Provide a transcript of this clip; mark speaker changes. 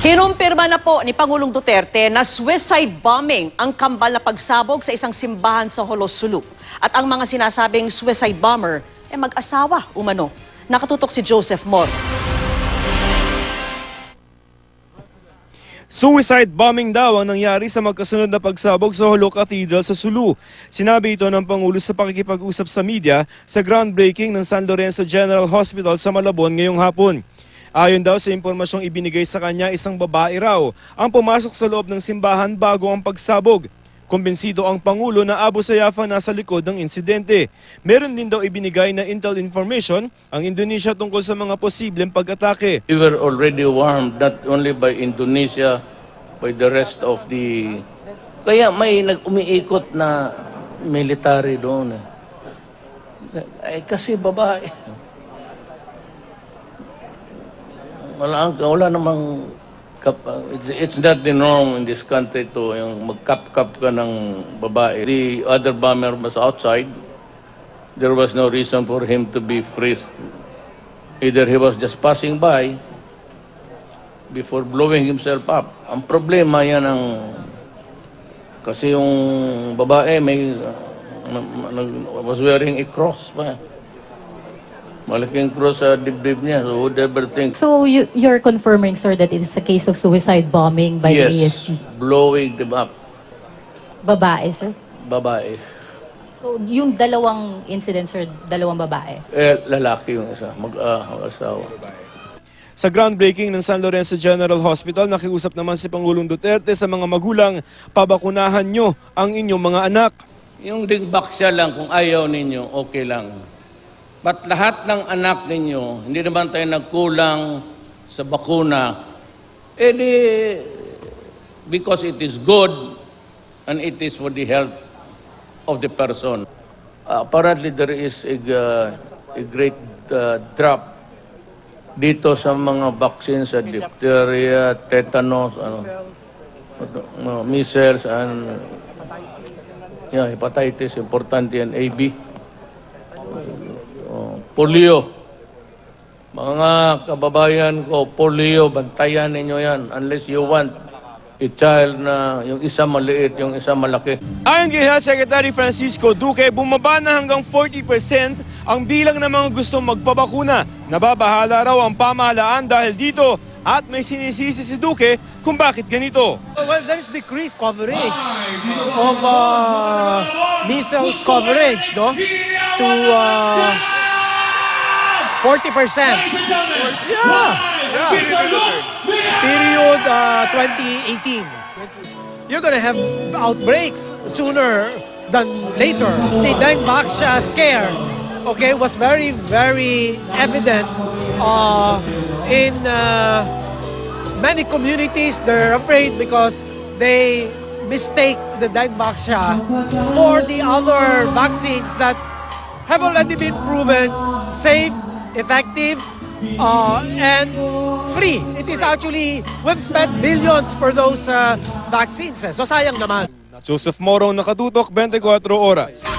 Speaker 1: Kinumpirma na po ni Pangulong Duterte na suicide bombing ang kambal na pagsabog sa isang simbahan sa Holos, Sulu. At ang mga sinasabing suicide bomber ay mag-asawa umano. Nakatutok si Joseph Mor.
Speaker 2: Suicide bombing daw ang nangyari sa magkasunod na pagsabog sa Holo Cathedral sa Sulu. Sinabi ito ng Pangulo sa pakikipag-usap sa media sa groundbreaking ng San Lorenzo General Hospital sa Malabon ngayong hapon. Ayon daw sa impormasyong ibinigay sa kanya, isang babae raw ang pumasok sa loob ng simbahan bago ang pagsabog. Kumbinsido ang Pangulo na Abu Sayyaf nasa likod ng insidente. Meron din daw ibinigay na intel information ang Indonesia tungkol sa mga posibleng pag-atake.
Speaker 3: We were already warned not only by Indonesia, by the rest of the... Kaya may umiikot na military doon. Kasi babae. Wala namang... It's not the norm in this country to yung mag-kap-kap ka ng babae. The other bomber was outside. There was no reason for him to be free. Either he was just passing by before blowing himself up. Ang problema yan kasi yung babae was wearing a cross pa. Malaking cross sa dibdib niya, so who'd ever think.
Speaker 4: So you're confirming, sir, that it is a case of suicide bombing by the ESG?
Speaker 3: Blowing them up.
Speaker 4: Babae, sir?
Speaker 3: Babae.
Speaker 4: So yung dalawang incidents, sir, dalawang babae?
Speaker 3: Lalaki yung isa, mag-asawa.
Speaker 2: Sa groundbreaking ng San Lorenzo General Hospital, nakiusap naman si Pangulong Duterte sa mga magulang, pabakunahan nyo ang inyong mga anak.
Speaker 3: Yung digbaksya lang, kung ayaw ninyo, okay lang. But lahat ng anak ninyo, hindi naman tayo nagkulang sa bakuna, because it is good and it is for the health of the person. Apparently there is a great drop dito sa mga vaccines sa diphtheria, tetanus, measles, and hepatitis, importante yan, AB. Polio. Mga kababayan ko, polio, bantayan ninyo yan unless you want a child na yung isa maliit, yung isa malaki.
Speaker 2: Ayon kay Health Secretary Francisco Duque, bumaba na hanggang 40% ang bilang ng mga gustong magpabakuna. Nababahala raw ang pamahalaan dahil dito at may sinisisi si Duque kung bakit ganito.
Speaker 5: Well, there is decreased coverage of measles coverage, no? To 40%. Yeah. Period 2018. You're gonna have outbreaks sooner than later. The Dengbaksha scare, okay, was very, very evident in many communities. They're afraid because they mistake the Dengbaksha for the other vaccines that have already been proven safe, effective, and free. It is actually, we've spent billions for those vaccines. So sayang naman.
Speaker 2: Joseph Morong, nakatutok, 24 oras.